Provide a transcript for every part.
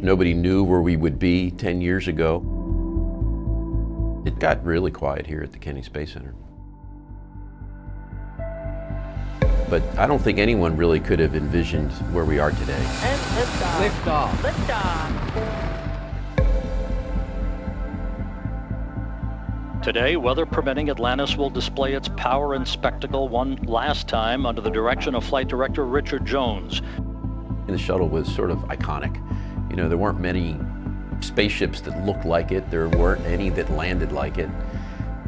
Nobody knew where we would be 10 years ago. It got really quiet here at the Kennedy Space Center. But I don't think anyone really could have envisioned where we are today. And liftoff. Liftoff. Liftoff. Today, weather permitting, Atlantis will display its power and spectacle one last time under the direction of Flight Director Richard Jones. And the shuttle was sort of iconic. You know, there weren't many spaceships that looked like it. There weren't any that landed like it.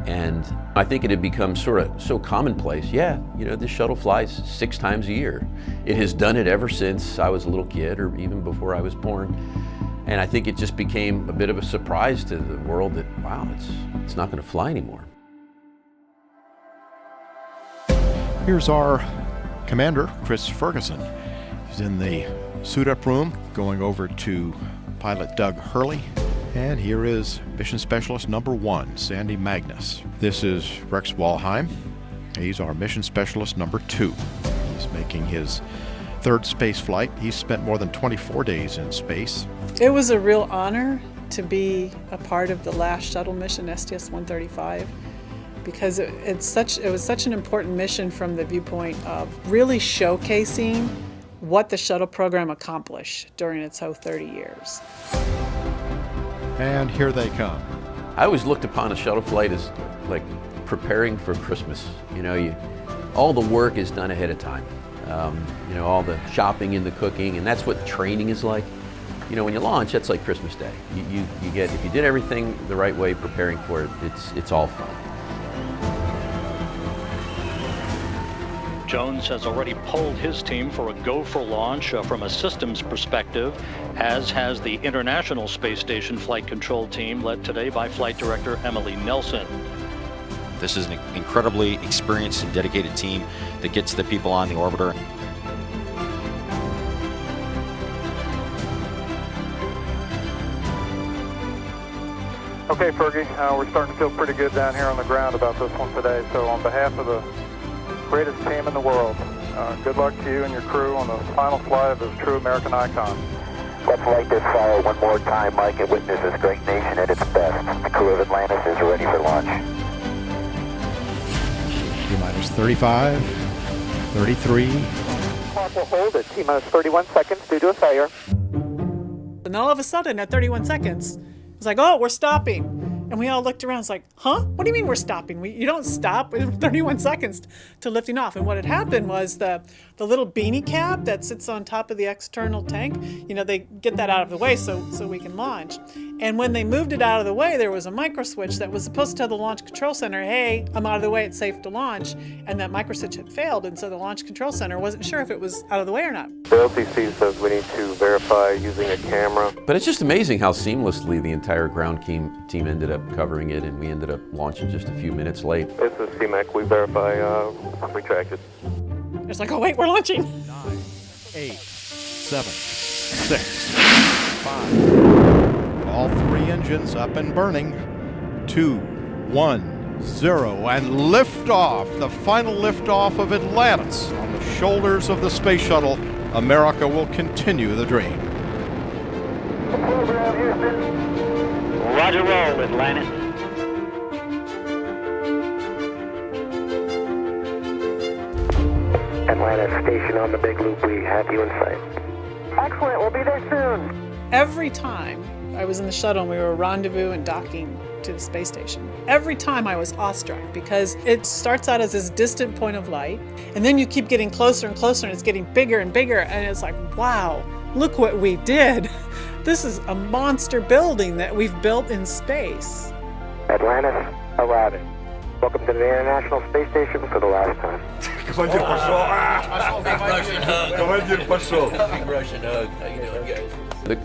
And I think it had become sort of so commonplace. Yeah, you know, this shuttle flies 6 times a year. It has done it ever since I was a little kid or even before I was born. And I think it just became a bit of a surprise to the world that, wow, it's not going to fly anymore. Here's our commander, Chris Ferguson. He's in the suit-up room going over to pilot Doug Hurley. And here is Mission Specialist number 1, Sandy Magnus. This is Rex Walheim. He's our Mission Specialist number 2. He's making his 3rd space flight. He's spent more than 24 days in space. It was a real honor to be a part of the last shuttle mission, STS-135, because it was such an important mission from the viewpoint of really showcasing what the shuttle program accomplished during its whole 30 years. And here they come. I always looked upon a shuttle flight as like preparing for Christmas. You know, all the work is done ahead of time. You know, all the shopping and the cooking, and that's what training is like. You know, when you launch, that's like Christmas Day. You get, if you did everything the right way, preparing for it, it's all fun. Jones has already polled his team for a go for launch from a systems perspective, as has the International Space Station Flight Control Team, led today by Flight Director Emily Nelson. This is an incredibly experienced and dedicated team that gets the people on the orbiter. Okay, Fergie, we're starting to feel pretty good down here on the ground about this one today. So on behalf of the greatest team in the world, good luck to you and your crew on the final flight of this true American icon. Let's light this fire one more time, Mike, and witness this great nation at its best. The crew of Atlantis is ready for launch. T-minus 35, 33. Clock will hold at T-minus 31 seconds due to a failure. And all of a sudden, at 31 seconds, it's like, oh, we're stopping. And we all looked around, it's like, huh? What do you mean we're stopping? You don't stop with 31 seconds to lifting off. And what had happened was the little beanie cap that sits on top of the external tank, you know, they get that out of the way so we can launch. And when they moved it out of the way, there was a micro switch that was supposed to tell the Launch Control Center, hey, I'm out of the way, it's safe to launch. And that micro switch had failed, and so the Launch Control Center wasn't sure if it was out of the way or not. The LTC says we need to verify using a camera. But it's just amazing how seamlessly the entire ground team ended up covering it, and we ended up launching just a few minutes late. This is CMAC, we verify retracted. It's like, oh wait, we're launching. 9, 8, 7, 6, 5. All 3 engines up and burning. 2, 1, 0, and liftoff. The final liftoff of Atlantis on the shoulders of the space shuttle. America will continue the dream. Program, Houston. Roger roll, Atlantis. Atlantis station on the big loop. We have you in sight. Excellent. We'll be there soon. Every time I was in the shuttle and we were rendezvous and docking to the space station, every time I was awestruck because it starts out as this distant point of light, and then you keep getting closer and closer, and it's getting bigger and bigger, and it's like, wow, look what we did. This is a monster building that we've built in space. Atlantis arriving. Welcome to the International Space Station for the last time. Командир пошел. Командир пошел. Big Russian hug. How you doing, guys?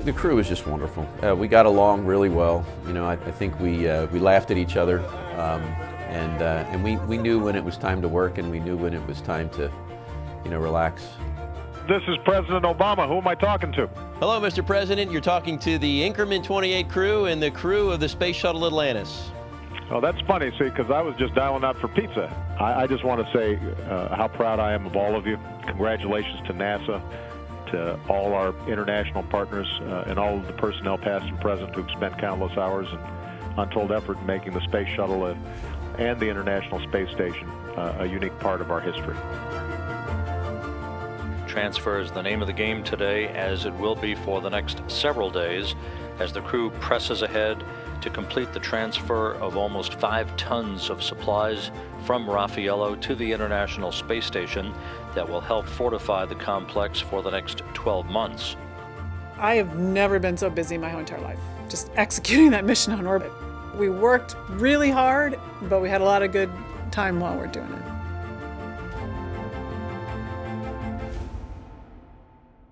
The crew was just wonderful. We got along really well. You know, I think we laughed at each other, and we knew when it was time to work, and we knew when it was time to, you know, relax. This is President Obama. Who am I talking to? Hello, Mr. President. You're talking to the Increment 28 crew and the crew of the Space Shuttle Atlantis. Oh, that's funny, see, because I was just dialing out for pizza. I just want to say how proud I am of all of you. Congratulations to NASA, all our international partners and all of the personnel past and present who've spent countless hours and untold effort in making the Space Shuttle and the International Space Station a unique part of our history. Transfer is the name of the game today, as it will be for the next several days, as the crew presses ahead to complete the transfer of almost 5 tons of supplies from Raffaello to the International Space Station that will help fortify the complex for the next 12 months. I have never been so busy in my whole entire life, just executing that mission on orbit. We worked really hard, but we had a lot of good time while we're doing it.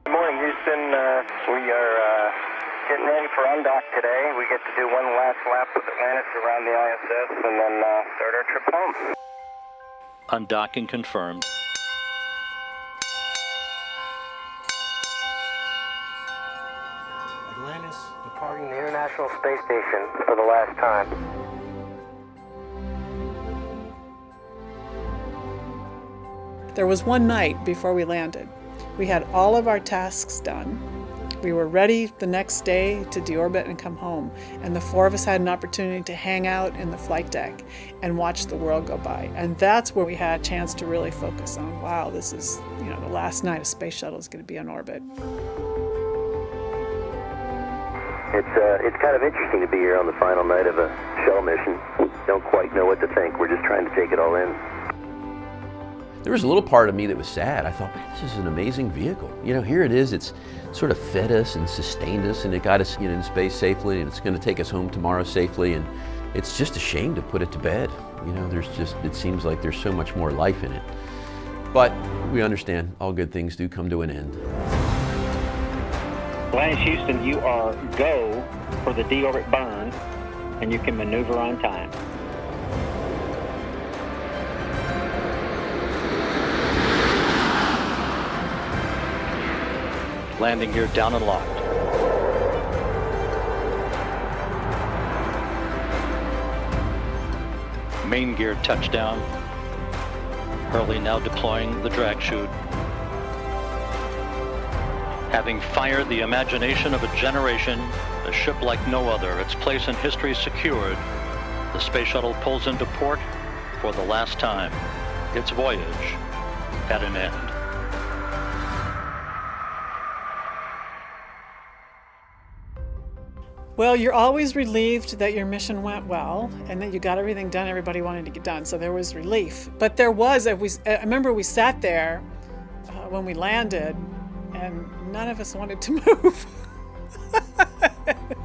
Good morning, Houston. We are getting ready for undock today. We get to do one last lap with Atlantis around the ISS and then start our trip home. Undocking confirmed. Atlantis departing the International Space Station for the last time. There was one night before we landed. We had all of our tasks done. We were ready the next day to deorbit and come home, and the 4 of us had an opportunity to hang out in the flight deck and watch the world go by. And that's where we had a chance to really focus on, wow, this is, the last night a space shuttle is going to be on orbit. It's kind of interesting to be here on the final night of a shuttle mission. Don't quite know what to think. We're just trying to take it all in. There was a little part of me that was sad. I thought, man, this is an amazing vehicle. Here it is. It's sort of fed us and sustained us, and it got us in space safely, and it's going to take us home tomorrow safely. And it's just a shame to put it to bed. It seems like there's so much more life in it. But we understand all good things do come to an end. Atlantis Houston, you are go for the deorbit burn, and you can maneuver on time. Landing gear down and locked. Main gear touchdown. Hurley now deploying the drag chute. Having fired the imagination of a generation, a ship like no other, its place in history secured, the Space Shuttle pulls into port for the last time. Its voyage at an end. Well, you're always relieved that your mission went well and that you got everything done everybody wanted to get done, so there was relief. But there was, I remember we sat there when we landed and none of us wanted to move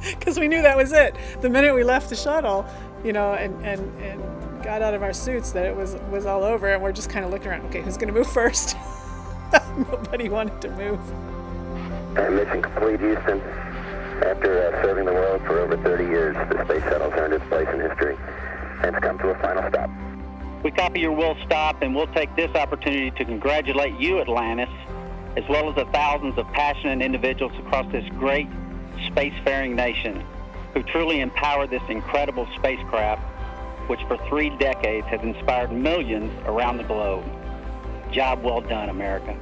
because we knew that was it. The minute we left the shuttle, and got out of our suits, that it was all over, and we're just kind of looking around, okay, who's going to move first? Nobody wanted to move. Mission complete, Houston. After serving the world for over 30 years, the Space Shuttle's earned its place in history and it's come to a final stop. We copy your will stop, and we'll take this opportunity to congratulate you, Atlantis, as well as the thousands of passionate individuals across this great spacefaring nation who truly empowered this incredible spacecraft, which for 3 decades has inspired millions around the globe. Job well done, America.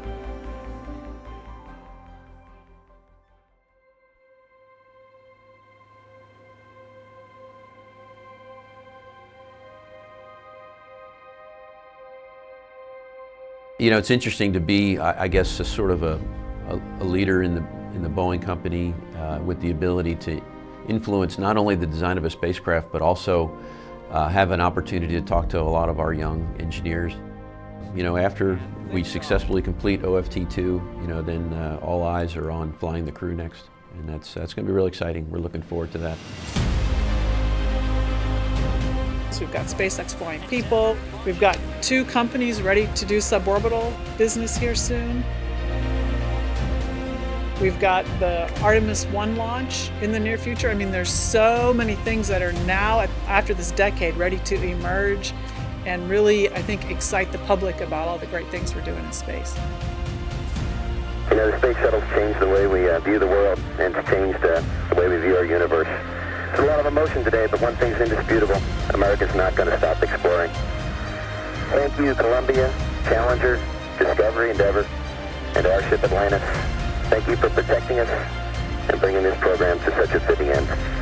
It's interesting to be, I guess, a sort of a leader in the Boeing company with the ability to influence not only the design of a spacecraft, but also have an opportunity to talk to a lot of our young engineers. After we successfully complete OFT2, then all eyes are on flying the crew next, and that's going to be really exciting. We're looking forward to that. So we've got SpaceX flying people. We've got 2 companies ready to do suborbital business here soon. We've got the Artemis 1 launch in the near future. I mean, there's so many things that are now, after this decade, ready to emerge and really, I think, excite the public about all the great things we're doing in space. The Space Shuttle's changed the way we view the world, and it's changed the way we view our universe. There's a lot of emotion today, but one thing's indisputable. America's not going to stop exploring. Thank you, Columbia, Challenger, Discovery, Endeavour, and our ship Atlantis. Thank you for protecting us and bringing this program to such a fitting end.